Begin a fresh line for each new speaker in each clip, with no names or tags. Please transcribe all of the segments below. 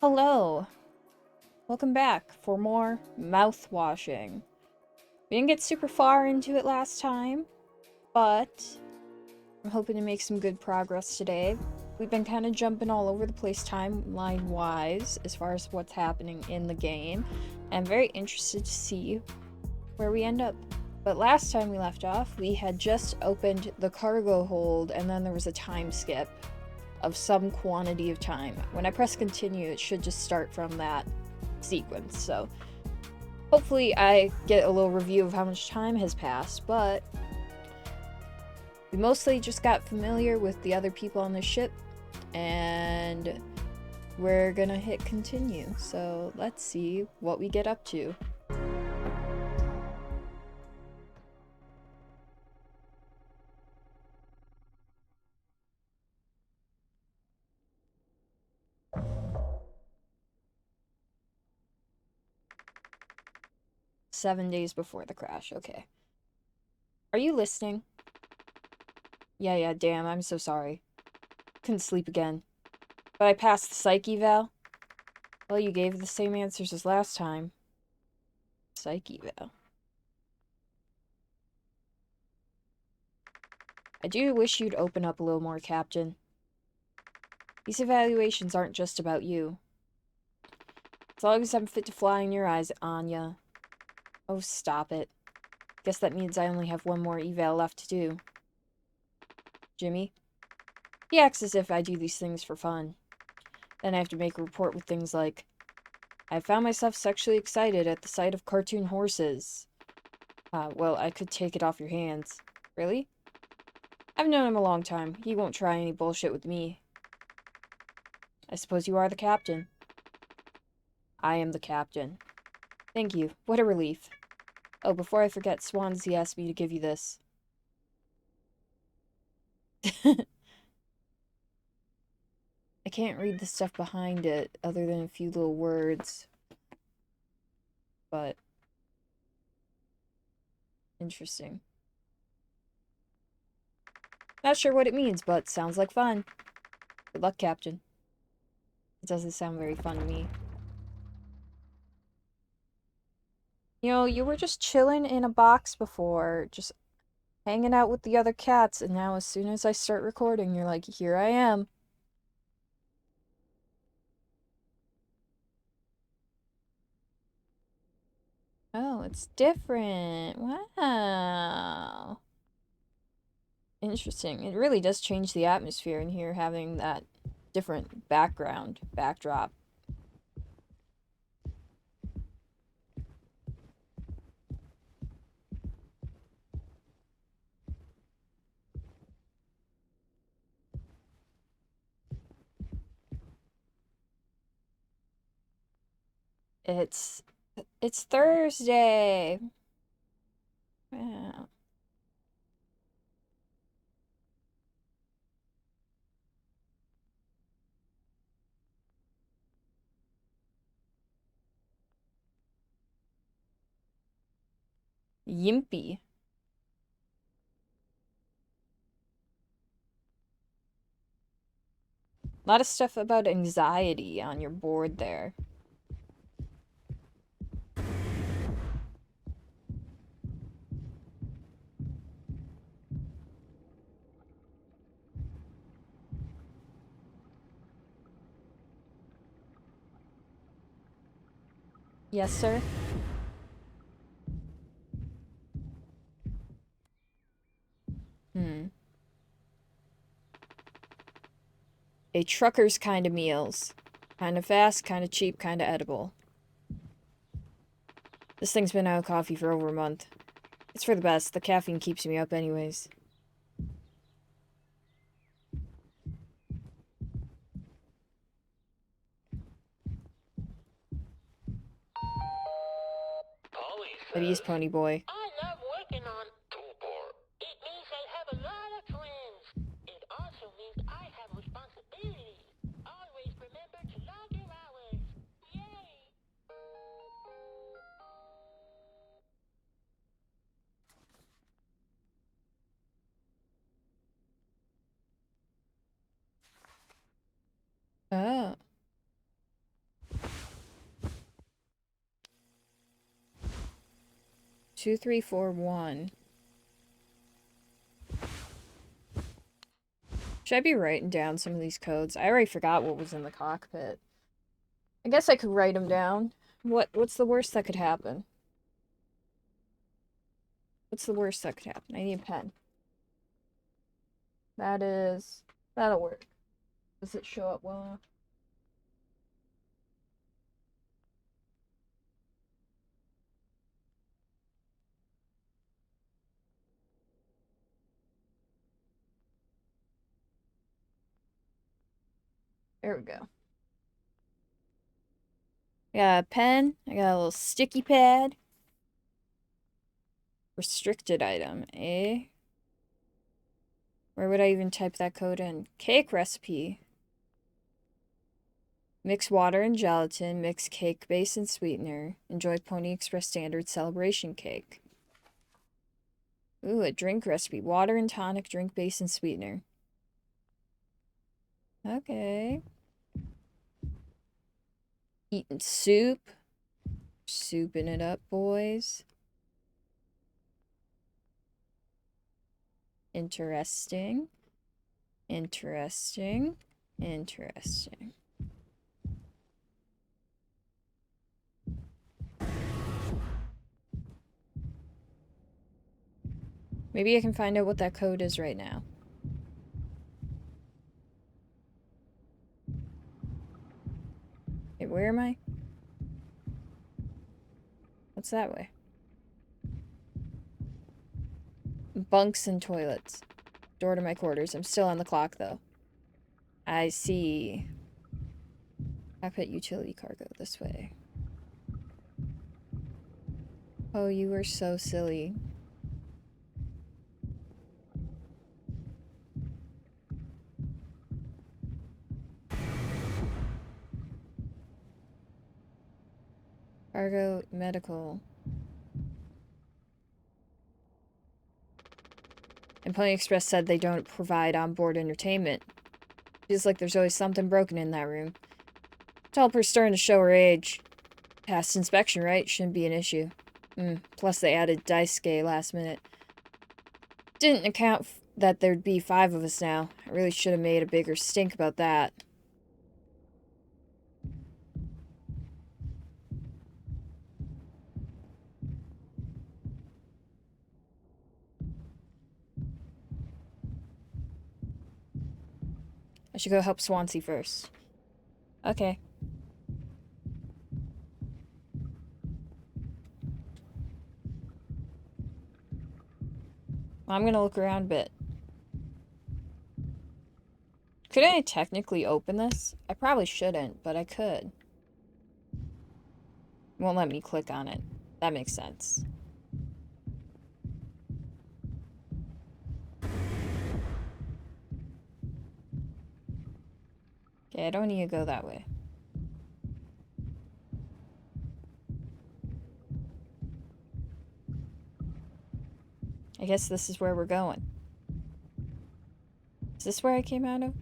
Hello, welcome back for more mouthwashing. We didn't get super far into it last time, but I'm hoping to make some good progress today. We've been kind of jumping all over the place timeline-wise as far as what's happening in the game. I'm very interested to see where we end up. But last time we left off, we had just opened the cargo hold and then there was a time skip of some quantity of time. When I press continue, it should just start from that sequence, so hopefully I get a little review of how much time has passed, but we mostly just got familiar with the other people on the ship, and we're gonna hit continue, so let's see what we get up to. "7 days before the crash," okay. Are you listening? Yeah, damn, I'm so sorry. Couldn't sleep again. But I passed the psych eval. Well, you gave the same answers as last time. Psych eval. I do wish you'd open up a little more, Captain. These evaluations aren't just about you. As long as I'm fit to fly in your eyes, Anya. Oh, stop it. Guess that means I only have one more eval left to do. Jimmy? He acts as if I do these things for fun. Then I have to make a report with things like, I found myself sexually excited at the sight of cartoon horses. Well, I could take it off your hands. Really? I've known him a long time. He won't try any bullshit with me. I suppose you are the captain. I am the captain. Thank you. What a relief. Oh, before I forget, Swansea asked me to give you this. I can't read the stuff behind it, other than a few little words. But interesting. Not sure what it means, but sounds like fun. Good luck, Captain. It doesn't sound very fun to me. You know, you were just chilling in a box before, just hanging out with the other cats, and now as soon as I start recording, you're like, here I am. Oh, it's different. Wow. Interesting. It really does change the atmosphere in here, having that different backdrop. It's Thursday. Yeah. Yimpy. A lot of stuff about anxiety on your board there. Yes, sir? Hmm. A trucker's kind of meals. Kind of fast, kind of cheap, kind of edible. This thing's been out of coffee for over a month. It's for the best. The caffeine keeps me up anyways. But he's Pony Boy.
I love working on Tulpar. It means I have a lot of friends. It also means I have responsibilities. Always remember to log your hours. Yay!
Oh. 2341. Should I be writing down some of these codes? I already forgot what was in the cockpit. I guess I could write them down. What's the worst that could happen? What's the worst that could happen? I need a pen. That'll work. Does it show up well enough? There we go. I got a pen. I got a little sticky pad. Restricted item, eh? Where would I even type that code in? Cake recipe. Mix water and gelatin. Mix cake base and sweetener. Enjoy Pony Express standard celebration cake. Ooh, a drink recipe. Water and tonic, drink base and sweetener. Okay. Eating soup. Souping it up, boys. Interesting. Interesting. Interesting. Maybe I can find out what that code is right now. Wait, where am I? What's that way? Bunks and toilets. Door to my quarters. I'm still on the clock, though. I see. Cockpit utility cargo this way. Oh, you were so silly. Cargo medical. And Pony Express said they don't provide onboard entertainment. Feels like there's always something broken in that room. Tulpar's starting to show her age. Past inspection, right? Shouldn't be an issue. Plus they added Daisuke last minute. Didn't account that there'd be 5 of us now. I really should have made a bigger stink about that. I should go help Swansea first. Okay. I'm gonna look around a bit. Could I technically open this? I probably shouldn't, but I could. Won't let me click on it. That makes sense. Okay, I don't need to go that way. I guess this is where we're going. Is this where I came out of?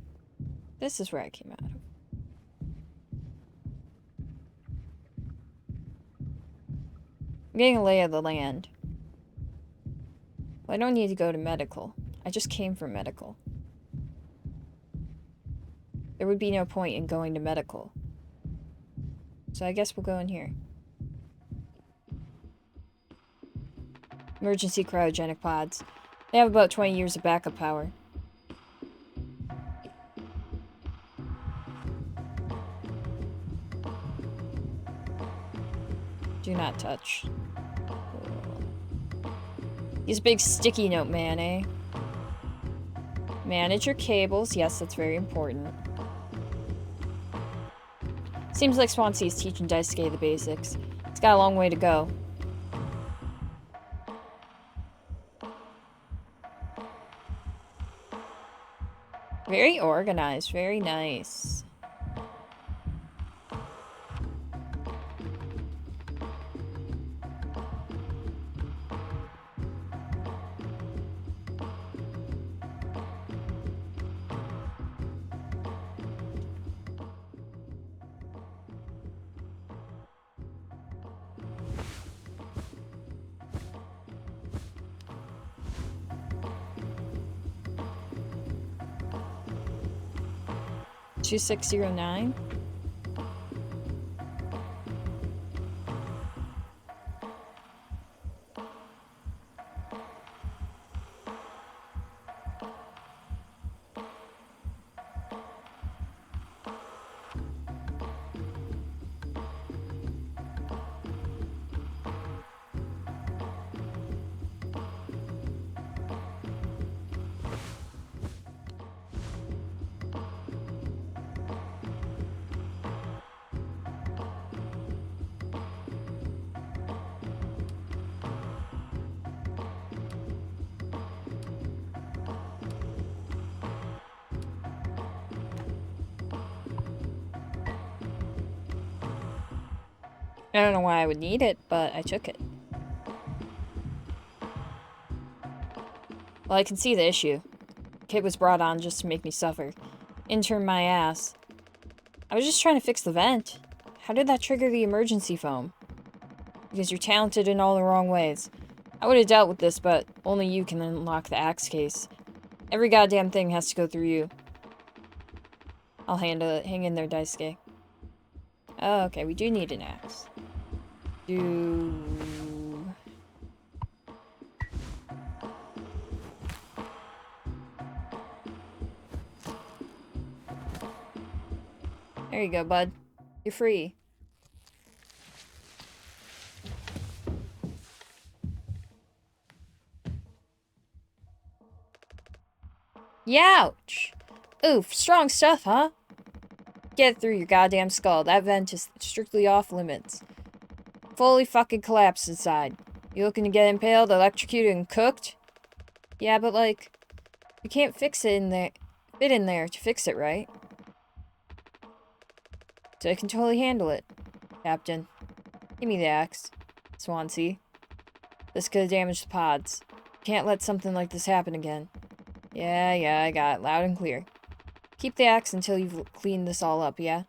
This is where I came out of. I'm getting a lay of the land. Well, I don't need to go to medical. I just came from medical. There would be no point in going to medical. So I guess we'll go in here. Emergency cryogenic pods. They have about 20 years of backup power. Do not touch. He's a big sticky note man, eh? Manage your cables. Yes, that's very important. Seems like Swansea is teaching Daisuke the basics. It's got a long way to go. Very organized. Very nice. 2609? I don't know why I would need it, but I took it. Well, I can see the issue. Kit was brought on just to make me suffer. Intern my ass. I was just trying to fix the vent. How did that trigger the emergency foam? Because you're talented in all the wrong ways. I would have dealt with this, but only you can unlock the axe case. Every goddamn thing has to go through you. I'll handle it. Hang in there, Daisuke. Oh, okay, we do need an axe. There you go, bud. You're free. Youch! Oof, strong stuff, huh? Get it through your goddamn skull. That vent is strictly off limits. Fully fucking collapsed inside. You looking to get impaled, electrocuted, and cooked? Yeah, but like, you can't fix it in there. Fit in there to fix it, right? So I can totally handle it, Captain. Give me the axe, Swansea. This could have damaged the pods. Can't let something like this happen again. Yeah, I got it. Loud and clear. Keep the axe until you've cleaned this all up, yeah?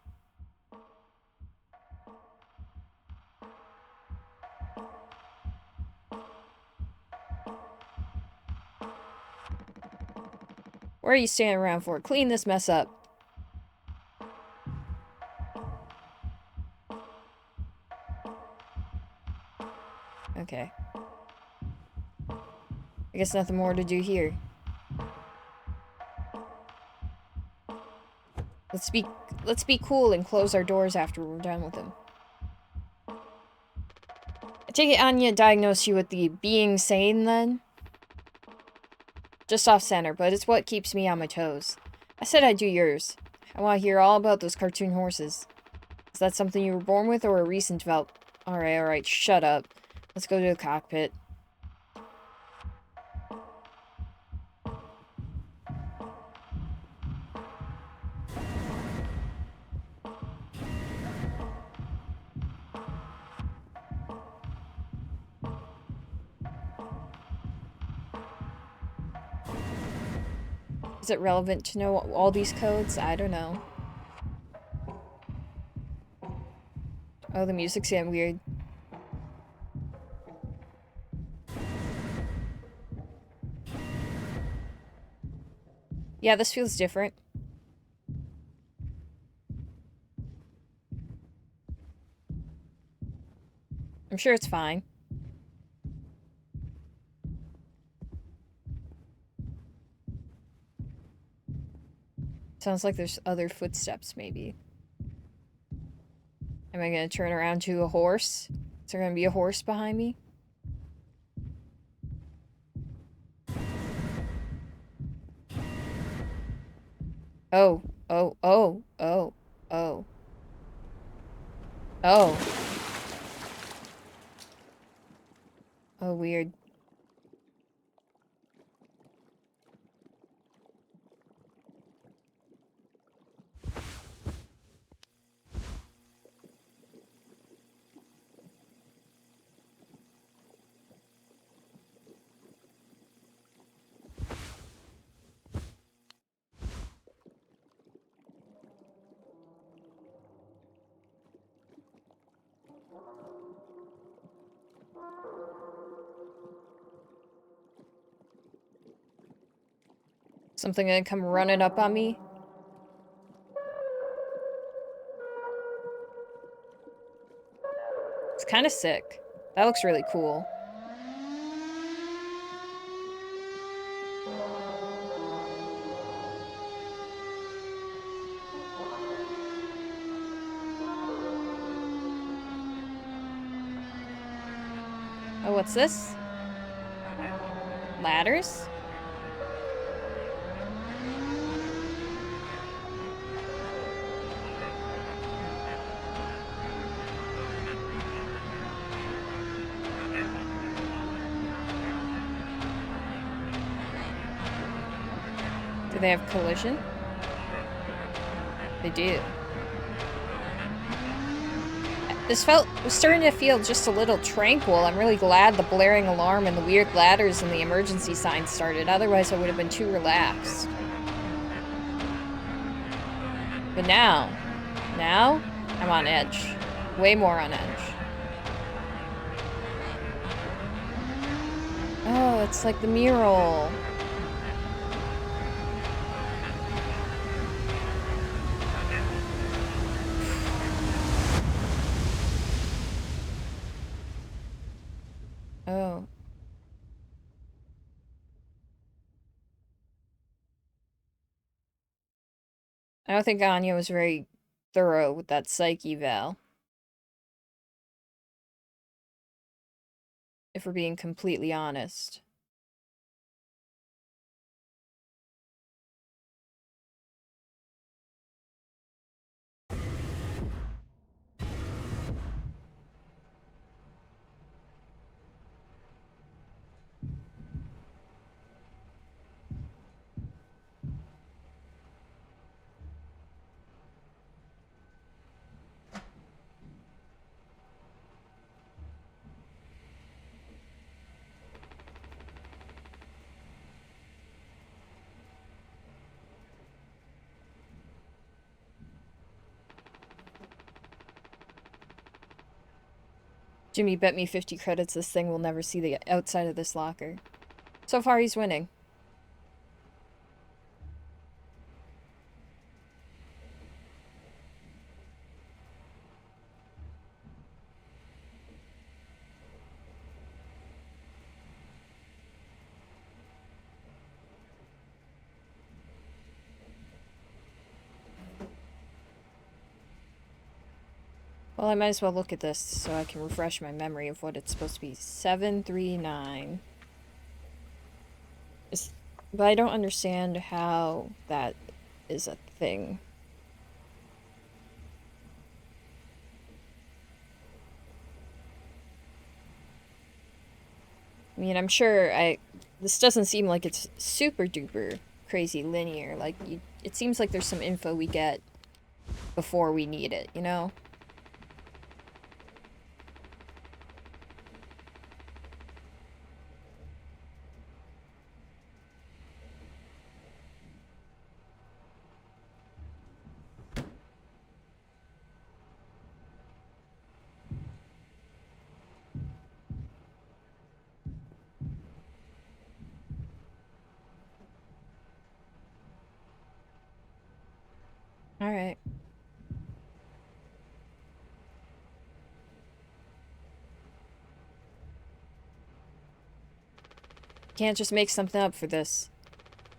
What are you standing around for? Clean this mess up. Okay. I guess nothing more to do here. Let's be cool and close our doors after we're done with him. I take it Anya diagnosed you with the being sane then? Just off center, but it's what keeps me on my toes. I said I'd do yours. I want to hear all about those cartoon horses. Is that something you were born with or a recent develop? Alright, shut up. Let's go to the cockpit. Is it relevant to know all these codes? I don't know. Oh, the music's getting weird. Yeah, this feels different. I'm sure it's fine. Sounds like there's other footsteps, maybe. Am I gonna turn around to a horse? Is there gonna be a horse behind me? Oh. Oh, weird. Something gonna come running up on me? kind of sick. That looks really cool. Oh, what's this? Ladders? Do they have collision? They do. This was starting to feel just a little tranquil. I'm really glad the blaring alarm and the weird ladders and the emergency signs started. Otherwise, I would have been too relaxed. But now, I'm on edge. Way more on edge. Oh, it's like the mural. Oh. I don't think Anya was very thorough with that psych eval. If we're being completely honest. Jimmy bet me 50 credits this thing will never see the outside of this locker. So far, he's winning. Well, I might as well look at this so I can refresh my memory of what it's supposed to be. 739. But I don't understand how that is a thing. I mean, I'm sure this doesn't seem like it's super duper crazy linear. Like, it seems like there's some info we get before we need it, you know? Alright. Can't just make something up for this.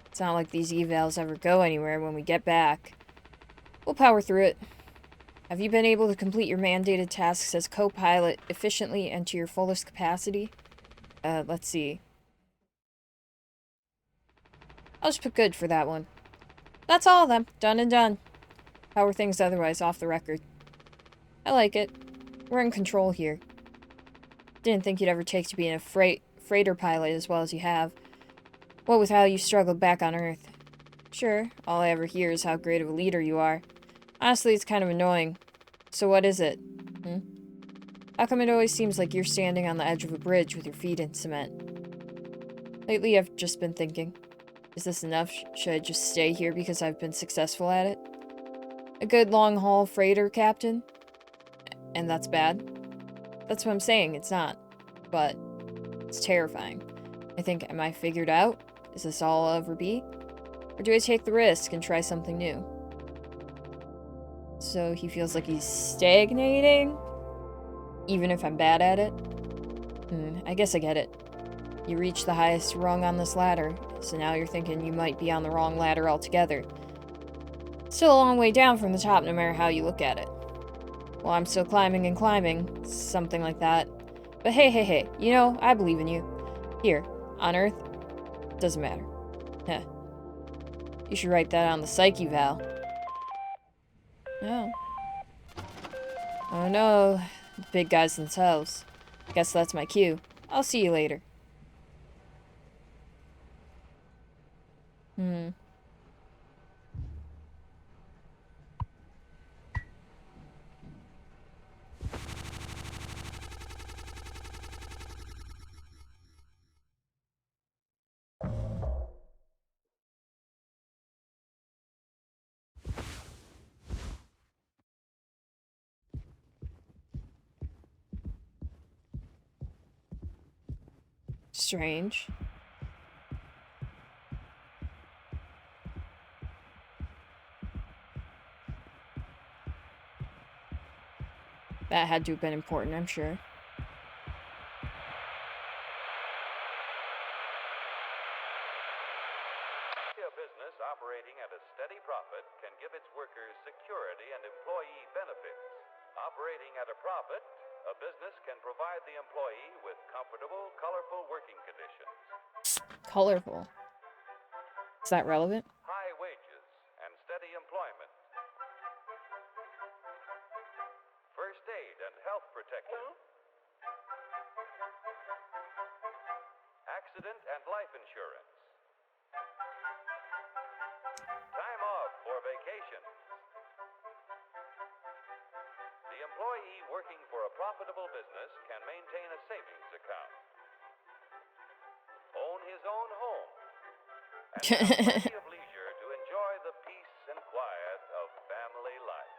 It's not like these evals ever go anywhere when we get back. We'll power through it. Have you been able to complete your mandated tasks as co-pilot efficiently and to your fullest capacity? Let's see. I'll just put good for that one. That's all of them. Done and done. How are things otherwise off the record? I like it. We're in control here. Didn't think you'd ever take to being a freighter pilot as well as you have. What with how you struggled back on Earth. Sure, all I ever hear is how great of a leader you are. Honestly, it's kind of annoying. So what is it? How come it always seems like you're standing on the edge of a bridge with your feet in cement? Lately, I've just been thinking, is this enough? Should I just stay here because I've been successful at it? A good long-haul freighter captain? And that's bad? That's what I'm saying, it's not. But it's terrifying. I think, am I figured out? Is this all I'll ever be? Or do I take the risk and try something new? So he feels like he's stagnating? even if I'm bad at it? I guess I get it. You reached the highest rung on this ladder, so now you're thinking you might be on the wrong ladder altogether. Still a long way down from the top no matter how you look at it. Well, I'm still climbing and climbing, something like that. But hey, you know, I believe in you. Here, on Earth, doesn't matter. Heh. You should write that on the psyche Val. Oh. Oh no, the big guys themselves. Guess that's my cue. I'll see you later. Strange. That had to have been important, I'm sure.
A business operating at a steady profit can give its workers security and employee benefits. Operating at a profit, a business can provide the employee with comfortable, colorful working conditions,
Colorful. Is that relevant?
high wages, and steady employment. First aid and health protection. Accident and life insurance. Time off for vacation. The employee working for a profitable business can maintain a savings account, own his own home, and have plenty of leisure to enjoy the peace and quiet of family life.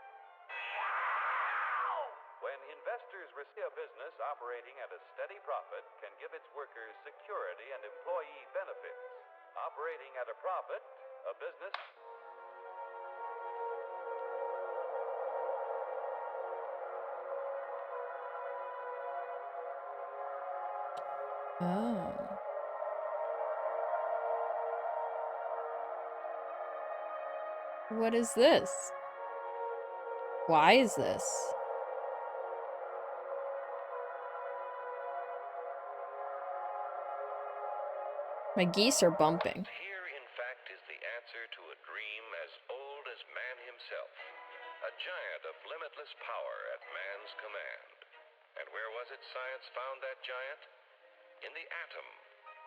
When investors receive a business operating at a steady profit can give its workers security and employee benefits. Operating at a profit, a business...
Oh. What is this? Why is this? My geese are bumping.
Here, in fact, is the answer to a dream as old as man himself. A giant of limitless power at man's command. And where was it science found that giant? In the atom.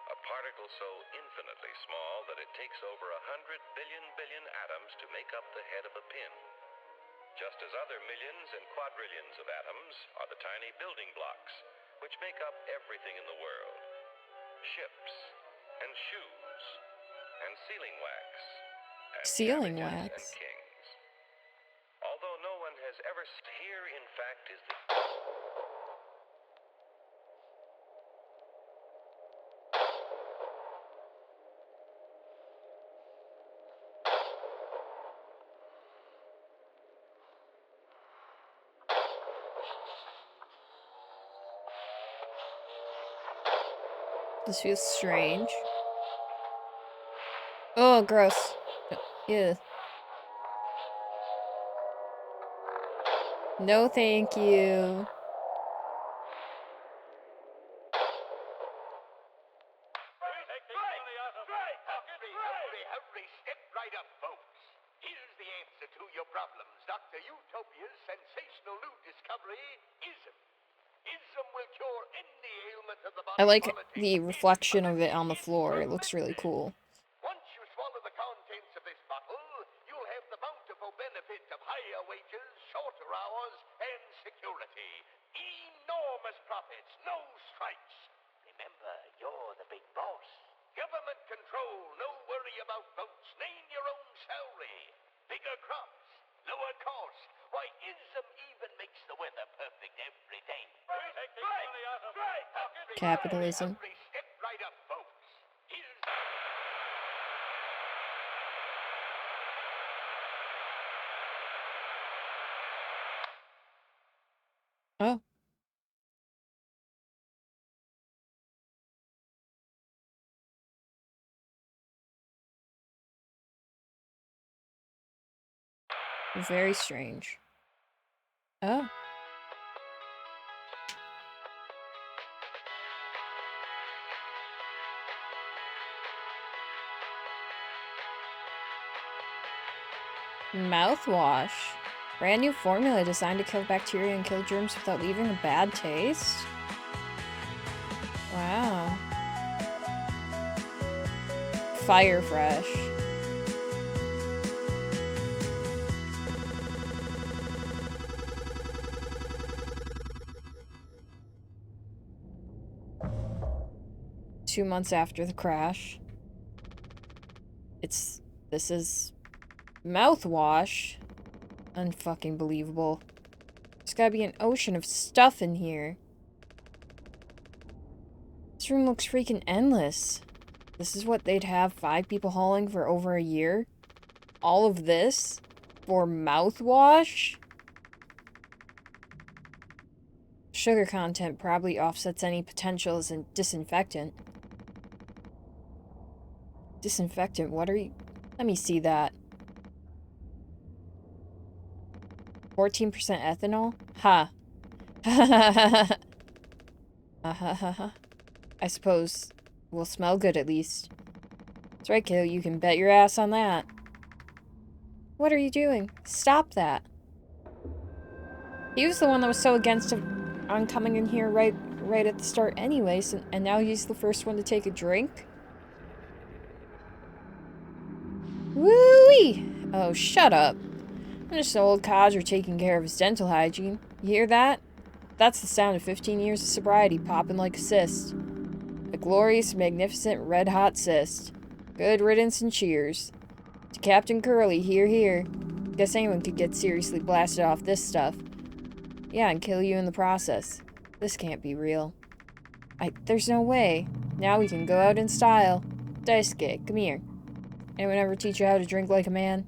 A particle so infinitely small that it takes over 100 billion atoms to make up the head of a pin. Just as other millions and quadrillions of atoms are the tiny building blocks, which make up everything in the world. Ships, and shoes, and sealing wax, and
Sealing
cabbages
wax.
and kings. Although no one has ever... Here, in fact, is the...
This feels strange. Oh, gross. Yeah. No, thank you.
Hurry, step right up, folks. Here's the answer to your problems. Dr. Utopia's sensational new discovery, ISM. ISM will cure any ailment of the body.
I like the reflection of it on the floor. It looks really cool.
Once you swallow the contents of this bottle, you'll have the bountiful benefit of higher wages, shorter hours, and security. Enormous profits, no strikes. Remember, you're the big boss. Government control, no worry about votes. Name your own salary. Bigger crops, lower cost. Why, ISM even makes the weather perfect every day.
Capitalism.
Step right up, folks. Here's...
Oh. Very strange. Oh. Mouthwash. Brand new formula designed to kill bacteria and kill germs without leaving a bad taste. Wow. Fire fresh. Two months after the crash. This is mouthwash. Unfucking believable. There's gotta be an ocean of stuff in here. This room looks freaking endless. This is what they'd have 5 people hauling for over a year? All of this? For mouthwash? Sugar content probably offsets any potential as a disinfectant. Disinfectant, what are you... Let me see that. 14% ethanol? Ha. I suppose we'll smell good at least. That's right, kiddo. You can bet your ass on that. What are you doing? Stop that. He was the one that was so against on coming in here right at the start anyways, and now he's the first one to take a drink? Woo-wee! Oh, shut up. I'm just an old codger taking care of his dental hygiene. You hear that? That's the sound of 15 years of sobriety popping like a cyst. A glorious, magnificent, red-hot cyst. Good riddance and cheers. To Captain Curly, hear, hear. Guess anyone could get seriously blasted off this stuff. Yeah, and kill you in the process. This can't be real. There's no way. Now we can go out in style. Daisuke, come here. Anyone ever teach you how to drink like a man?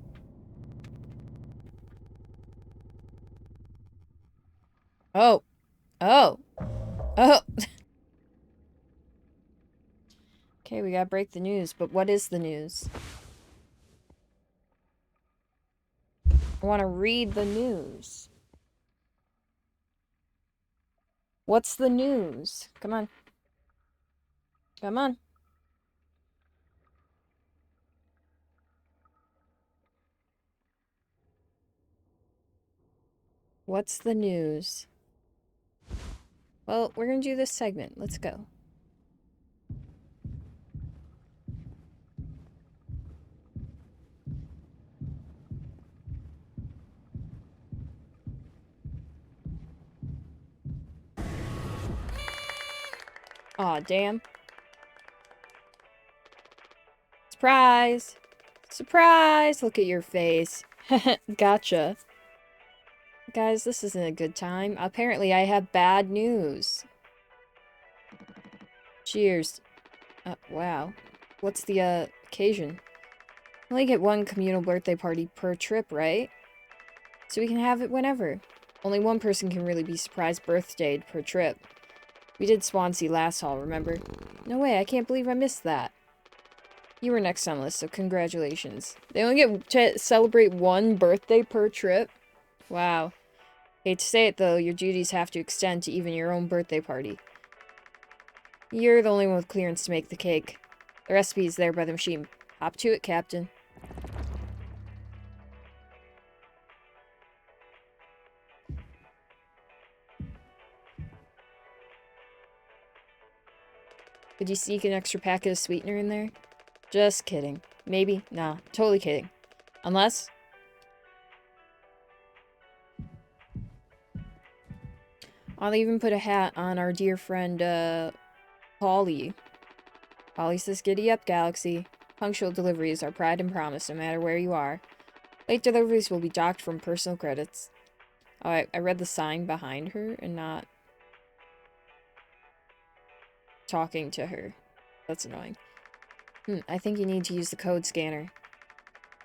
Oh. Oh. Oh. Okay, we gotta break the news, but what is the news? I want to read the news. What's the news? Come on. Come on. What's the news? Well, we're gonna do this segment. Let's go. Aw, damn. Surprise! Surprise! Look at your face. Gotcha. Guys, this isn't a good time. Apparently, I have bad news. Cheers. Wow. What's the, occasion? I only get one communal birthday party per trip, right? So we can have it whenever. Only one person can really be surprised birthdayed per trip. We did Swansea last haul, remember? No way, I can't believe I missed that. You were next on the list, so congratulations. They only get to celebrate one birthday per trip? Wow. Hate to say it though, your duties have to extend to even your own birthday party. You're the only one with clearance to make the cake. The recipe is there by the machine. Hop to it, Captain. Could you sneak an extra packet of sweetener in there? Just kidding. Maybe. Nah, totally kidding. Unless... I'll even put a hat on our dear friend, Polly. Polly says, "Giddy up, Galaxy. Punctual delivery is our pride and promise, no matter where you are. Late deliveries will be docked from personal credits." Oh, I read the sign behind her and not talking to her. That's annoying. I think you need to use the code scanner.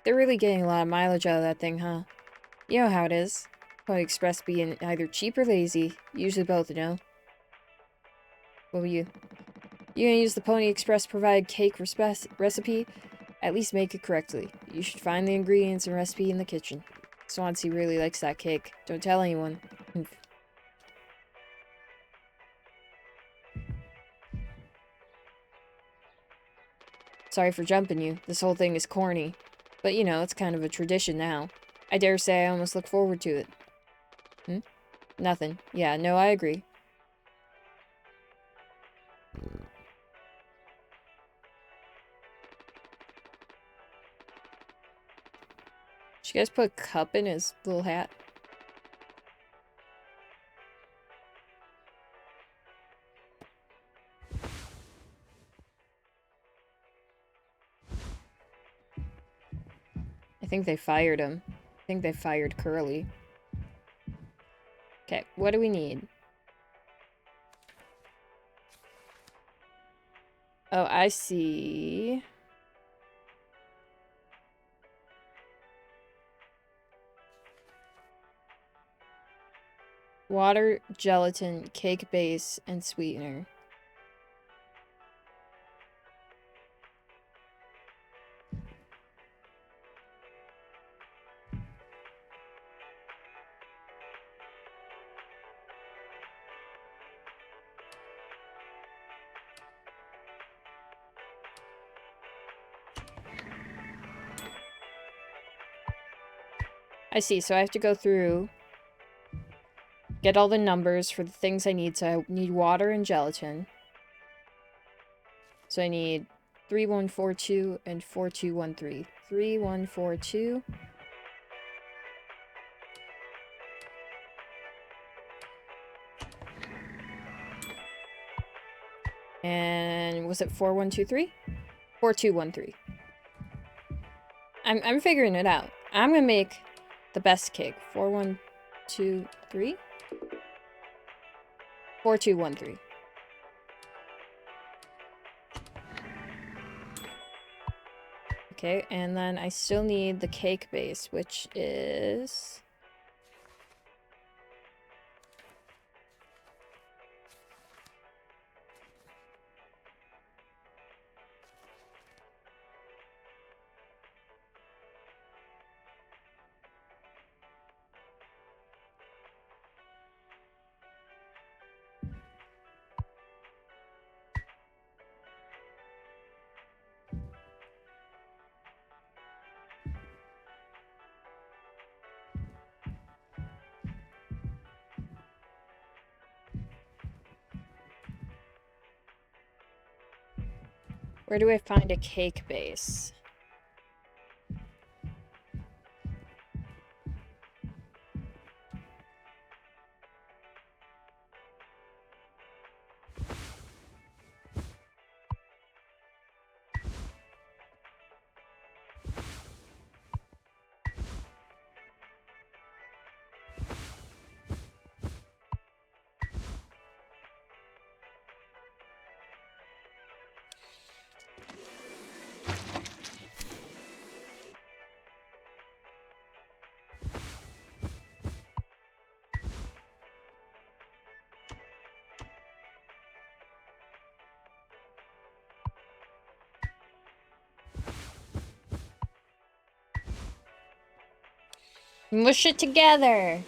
They're really getting a lot of mileage out of that thing, huh? You know how it is. Pony Express being either cheap or lazy. Usually both, you know? What were you? You gonna use the Pony Express provided cake recipe? At least make it correctly. You should find the ingredients and recipe in the kitchen. Swansea really likes that cake. Don't tell anyone. Sorry for jumping you. This whole thing is corny. But you know, it's kind of a tradition now. I dare say I almost look forward to it. Nothing. Yeah, no, I agree. Should you guys put a cup in his little hat? I think they fired him. I think they fired Curly. Okay, what do we need? Oh, I see. Water, gelatin, cake base, and sweetener. I see, so I have to go through, get all the numbers for the things I need. So I need water and gelatin. So I need 3142 and 4213. 3142. And was it 4123? 4213. I'm figuring it out. I'm gonna make the best cake. 4123? 4213. Okay, and then I still need the cake base, which is... Where do I find a cake base? Mush it together!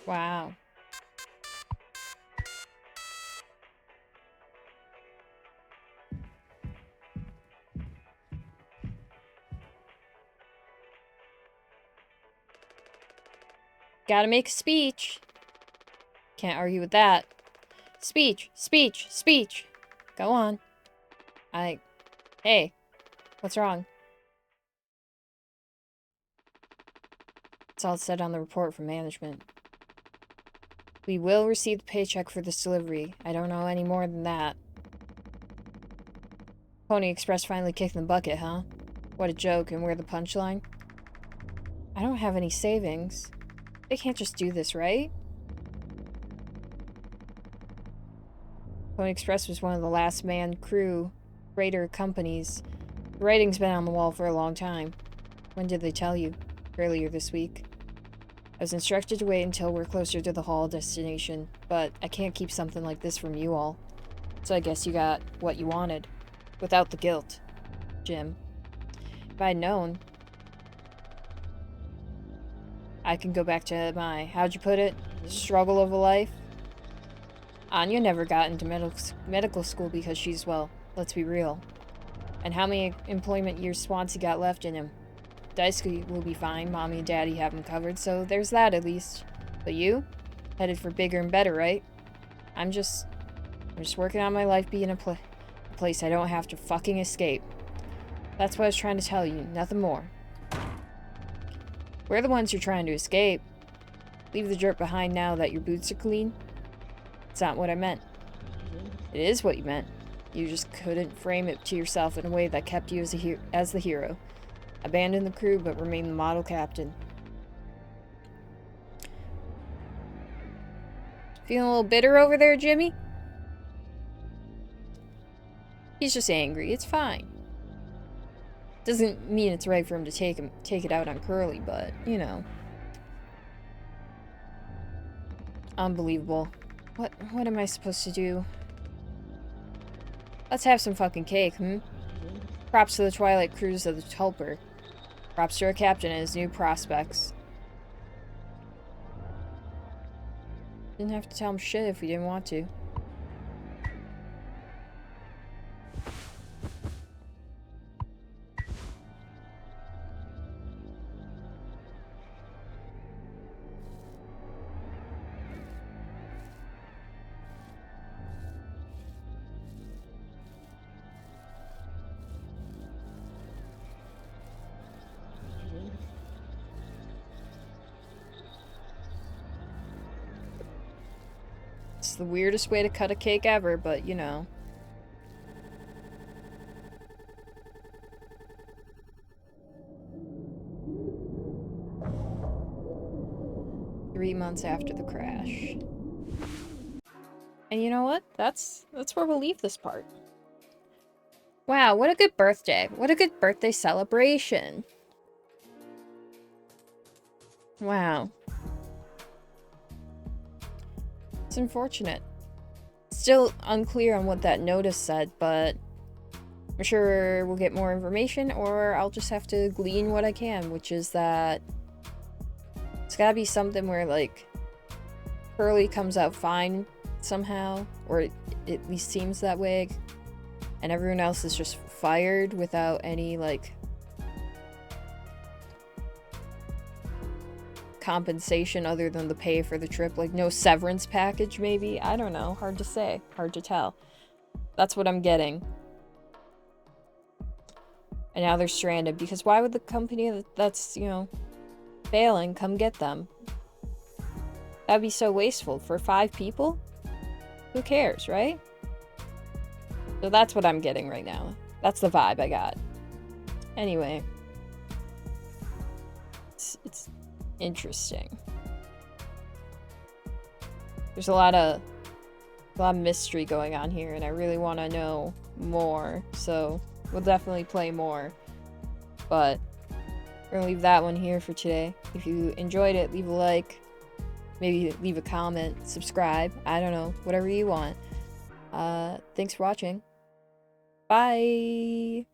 Wow. Gotta make a speech. Can't argue with that. Speech, speech, speech. Go on. Hey, what's wrong? It's all said on the report from management. We will receive the paycheck for this delivery. I don't know any more than that. Pony Express finally kicked in the bucket, huh? What a joke, and we're the punchline? I don't have any savings. They can't just do this, right? Pony Express was one of the last man crew freighter companies. The writing's been on the wall for a long time. When did they tell you? Earlier this week. I was instructed to wait until we're closer to the haul destination, but I can't keep something like this from you all. So I guess you got what you wanted. Without the guilt, Jim. If I'd known, I can go back to my, how'd you put it, struggle of a life. Anya never got into medical school because she's, well, let's be real. And how many employment years Swansea got left in him? Daisuke will be fine, Mommy and Daddy have him covered, so there's that at least. But you? Headed for bigger and better, right? I'm just working on my life being a place I don't have to fucking escape. That's what I was trying to tell you, nothing more. We're the ones you're trying to escape. Leave the dirt behind now that your boots are clean. It's not what I meant. It is what you meant. You just couldn't frame it to yourself in a way that kept you as the hero. Abandon the crew, but remain the model captain. Feeling a little bitter over there, Jimmy? He's just angry. It's fine. Doesn't mean it's right for him to take it out on Curly, but, you know. Unbelievable. What am I supposed to do? Let's have some fucking cake, Props to the Twilight Cruise of the Tulpar. Props to our captain and his new prospects. Didn't have to tell him shit if we didn't want to. It's the weirdest way to cut a cake ever, but you know. Three months after the crash. And you know what? That's where we'll leave this part. Wow, what a good birthday. What a good birthday celebration. Wow. It's unfortunate. Still unclear on what that notice said, but I'm sure we'll get more information, or I'll just have to glean what I can, which is that it's gotta be something where, like, Curly comes out fine somehow, or it at least seems that way, and everyone else is just fired without any, like, compensation other than the pay for the trip. Like, no severance package, maybe? I don't know. Hard to say. Hard to tell. That's what I'm getting. And now they're stranded, because why would the company that's, you know, failing come get them? That'd be so wasteful. For 5 people? Who cares, right? So that's what I'm getting right now. That's the vibe I got. Anyway. It's interesting. There's a lot of mystery going on here, and I really want to know more, so we'll definitely play more. But we're gonna leave that one here for today. If you enjoyed it, leave a like, maybe leave a comment, subscribe, I don't know, whatever you want. Thanks for watching. Bye!